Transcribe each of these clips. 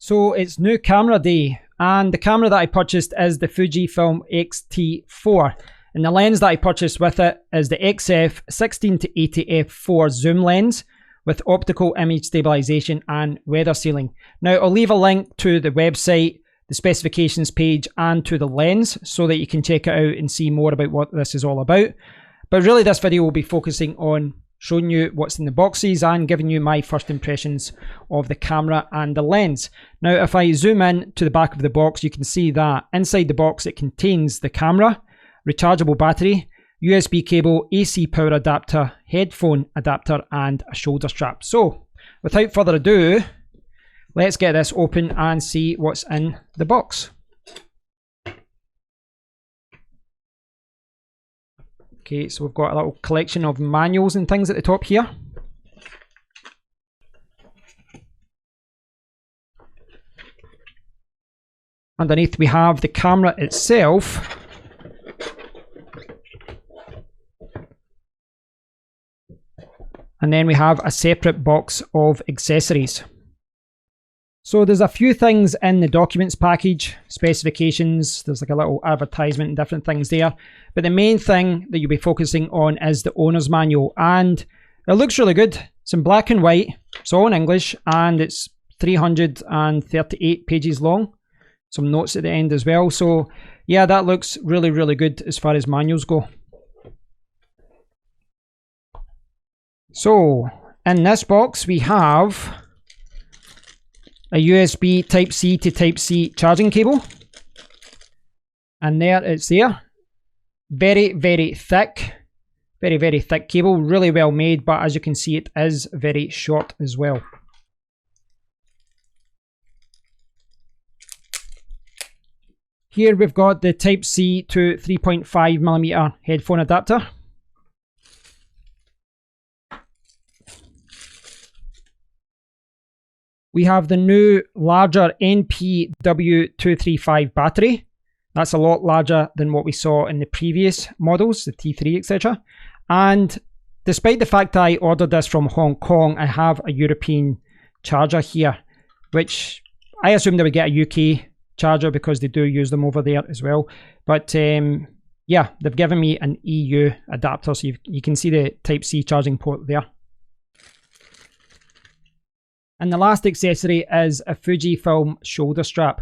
So it's new camera day, and the camera that I purchased is the Fujifilm X-T4, and the lens that I purchased with it is the XF16-80mmF4 zoom lens with optical image stabilization and weather sealing. Now I'll leave a link to the website, the specifications page, and to the lens so that you can check it out and see more about what this is all about. But really this video will be focusing on showing you what's in the boxes and giving you my first impressions of the camera and the lens. Now if I zoom in to the back of the box, you can see that inside the box it contains the camera, rechargeable battery, USB cable, AC power adapter, headphone adapter, and a shoulder strap. So without further ado, let's get this open and see what's in the box. Okay, so we've got a little collection of manuals and things at the top here. Underneath we have the camera itself. And then we have a separate box of accessories. So there's a few things in the documents package, specifications, there's like a little advertisement and different things there. But the main thing that you'll be focusing on is the owner's manual, and it looks really good. It's in black and white, it's all in English, and it's 338 pages long. Some notes at the end as well. So yeah, that looks really, really good as far as manuals go. So in this box we have a USB Type-C to Type-C charging cable, and there it's there. Very, very thick, very thick cable, really well made, but as you can see it is very short as well. Here we've got the Type-C to 3.5mm headphone adapter. We have the new larger NPW235 battery. That's a lot larger than what we saw in the previous models, the T3, etc. And despite the fact that I ordered this from Hong Kong, I have a European charger here, which I assume they would get a UK charger because they do use them over there as well. But yeah, they've given me an EU adapter, so you can see the Type-C charging port there. And the last accessory is a Fujifilm shoulder strap.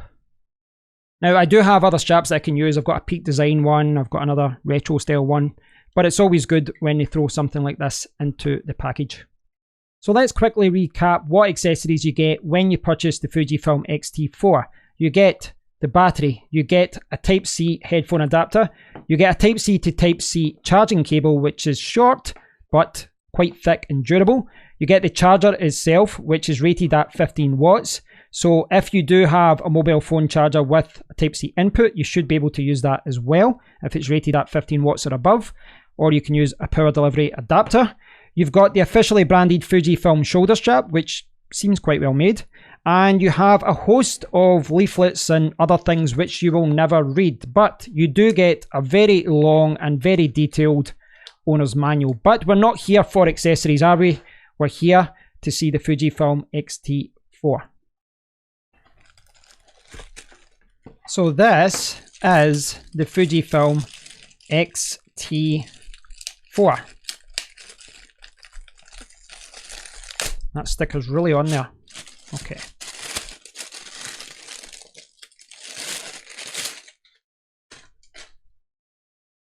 Now I do have other straps that I can use. I've got a Peak Design one, I've got another retro style one, but it's always good when they throw something like this into the package. So let's quickly recap what accessories you get when you purchase the Fujifilm X-T4. You get the battery, you get a Type-C headphone adapter, you get a Type-C to Type-C charging cable, which is short but quite thick and durable. You get the charger itself, which is rated at 15 watts. So if you do have a mobile phone charger with a Type-C input, you should be able to use that as well if it's rated at 15 watts or above. Or you can use a power delivery adapter. You've got the officially branded Fujifilm shoulder strap, which seems quite well made. And you have a host of leaflets and other things which you will never read. But you do get a very long and very detailed owner's manual. But we're not here for accessories, are we? We're here to see the Fujifilm X-T4. So this is the Fujifilm X-T4. That sticker's really on there. Okay.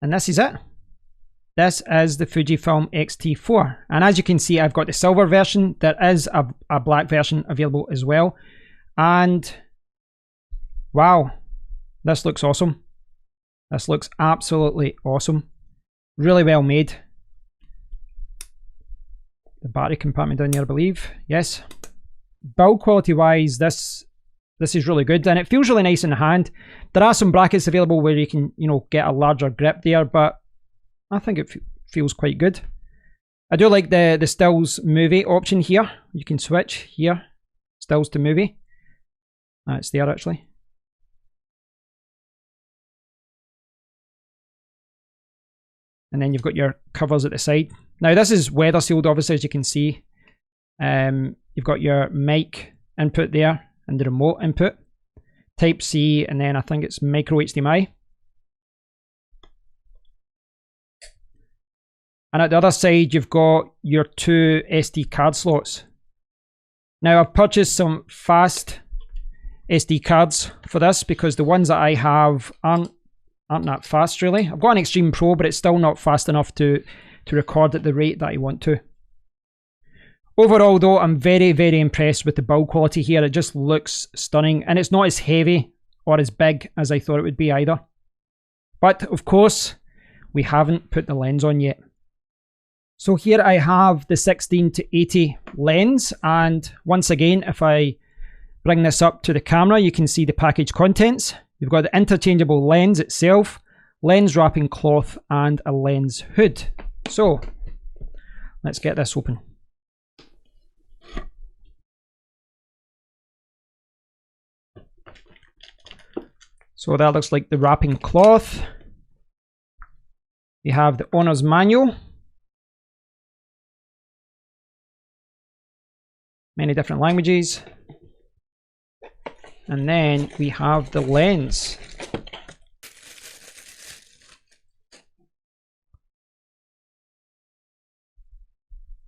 And this is it. This is the Fujifilm X-T4, and as you can see I've got the silver version. There is a black version available as well, and wow, this looks awesome. This looks absolutely awesome. Really well made. The battery compartment down there, I believe. Yes. Build quality wise, this is really good, and it feels really nice in the hand. There are some brackets available where you can, get a larger grip there, but I think it feels quite good. I do like the stills movie option here. You can switch here, stills to movie. It's there actually. And then you've got your covers at the side. Now this is weather sealed, obviously, as you can see. You've got your mic input there, and the remote input, Type C, and then I think it's micro HDMI. And at the other side, you've got your 2 SD card slots. Now, I've purchased some fast SD cards for this because the ones that I have aren't that fast really. I've got an Extreme Pro, but it's still not fast enough to record at the rate that I want to. Overall though, I'm very, very impressed with the build quality here. It just looks stunning, and it's not as heavy or as big as I thought it would be either. But of course, we haven't put the lens on yet. So here I have the 16-80 lens, and once again, if I bring this up to the camera, you can see the package contents. You've got the interchangeable lens itself, lens wrapping cloth, and a lens hood. So let's get this open. So that looks like the wrapping cloth. We have the owner's manual. Many different languages. And then we have the lens.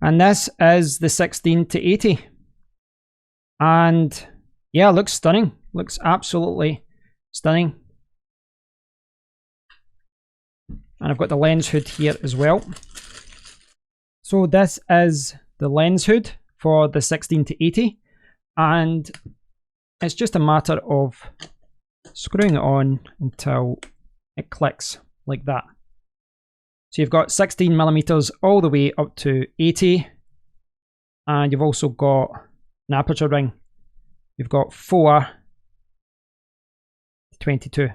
And this is the 16-80. And yeah, it looks stunning. Looks absolutely stunning. And I've got the lens hood here as well. So this is the lens hood for the 16-80, and it's just a matter of screwing it on until it clicks like that. So you've got 16mm all the way up to 80, and you've also got an aperture ring. You've got 4 to 22.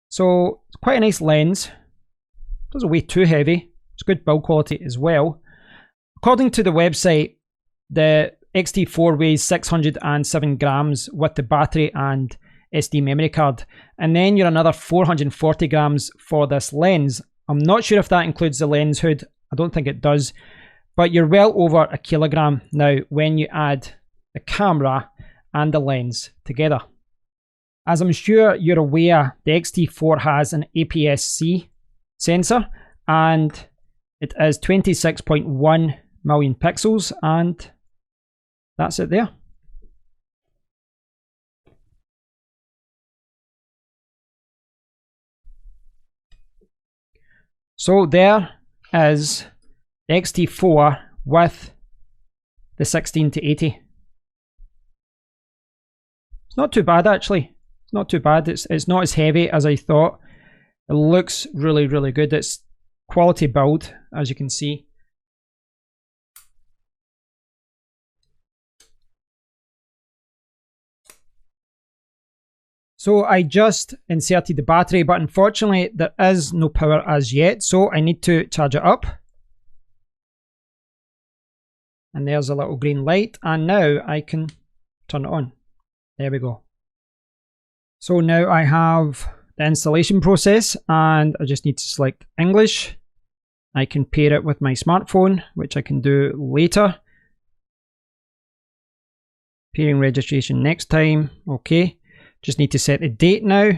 So it's quite a nice lens. Doesn't weigh too heavy. It's good build quality as well. According to the website, the X-T4 weighs 607 grams with the battery and SD memory card, and then you're another 440 grams for this lens. I'm not sure if that includes the lens hood. I don't think it does, but you're well over a kilogram now when you add the camera and the lens together. As I'm sure you're aware, the X-T4 has an APS-C sensor, and it is 26.1 million pixels, and that's it there. So there is the X-T4 with the 16-80. It's not too bad actually. It's not too bad. It's not as heavy as I thought. It looks really, really good. It's quality build, as you can see. So I just inserted the battery, but unfortunately there is no power as yet, so I need to charge it up. And there's a little green light, and now I can turn it on. There we go. So now I have the installation process, and I just need to select English. I can pair it with my smartphone, which I can do later. Pairing registration next time. Okay. Just need to set the date now.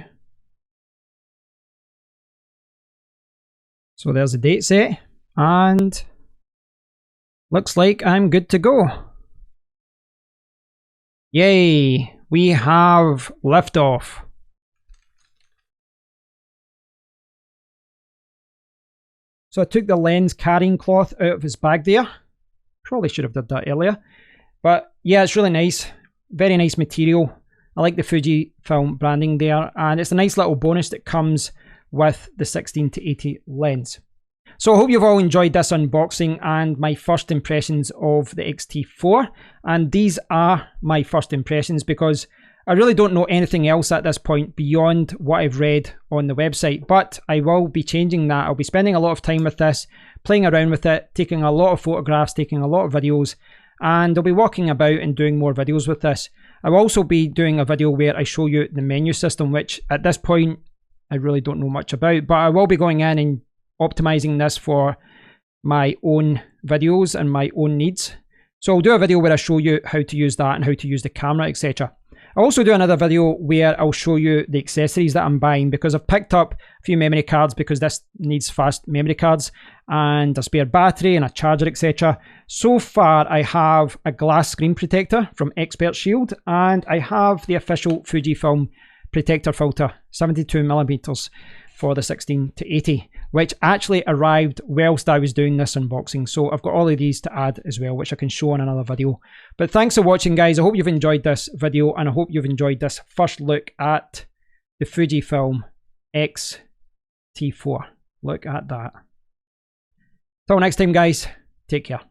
So there's the date set, and looks like I'm good to go. Yay! We have liftoff. So I took the lens carrying cloth out of his bag there. Probably should have done that earlier. But yeah, it's really nice. Very nice material. I like the Fujifilm branding there, and it's a nice little bonus that comes with the 16-80 lens. So I hope you've all enjoyed this unboxing and my first impressions of the X-T4, and these are my first impressions because I really don't know anything else at this point beyond what I've read on the website, but I will be changing that. I'll be spending a lot of time with this, playing around with it, taking a lot of photographs, taking a lot of videos, and I'll be walking about and doing more videos with this. I will also be doing a video where I show you the menu system, which at this point I really don't know much about, but I will be going in and optimizing this for my own videos and my own needs. So I'll do a video where I show you how to use that and how to use the camera, etc. I'll also do another video where I'll show you the accessories that I'm buying, because I've picked up a few memory cards because this needs fast memory cards, and a spare battery and a charger, etc. So far I have a glass screen protector from Expert Shield, and I have the official Fujifilm protector filter 72mm for the 16-80, which actually arrived whilst I was doing this unboxing. So I've got all of these to add as well, which I can show in another video. But thanks for watching, guys. I hope you've enjoyed this video, and I hope you've enjoyed this first look at the Fujifilm X-T4. Look at that. Till next time, guys, take care.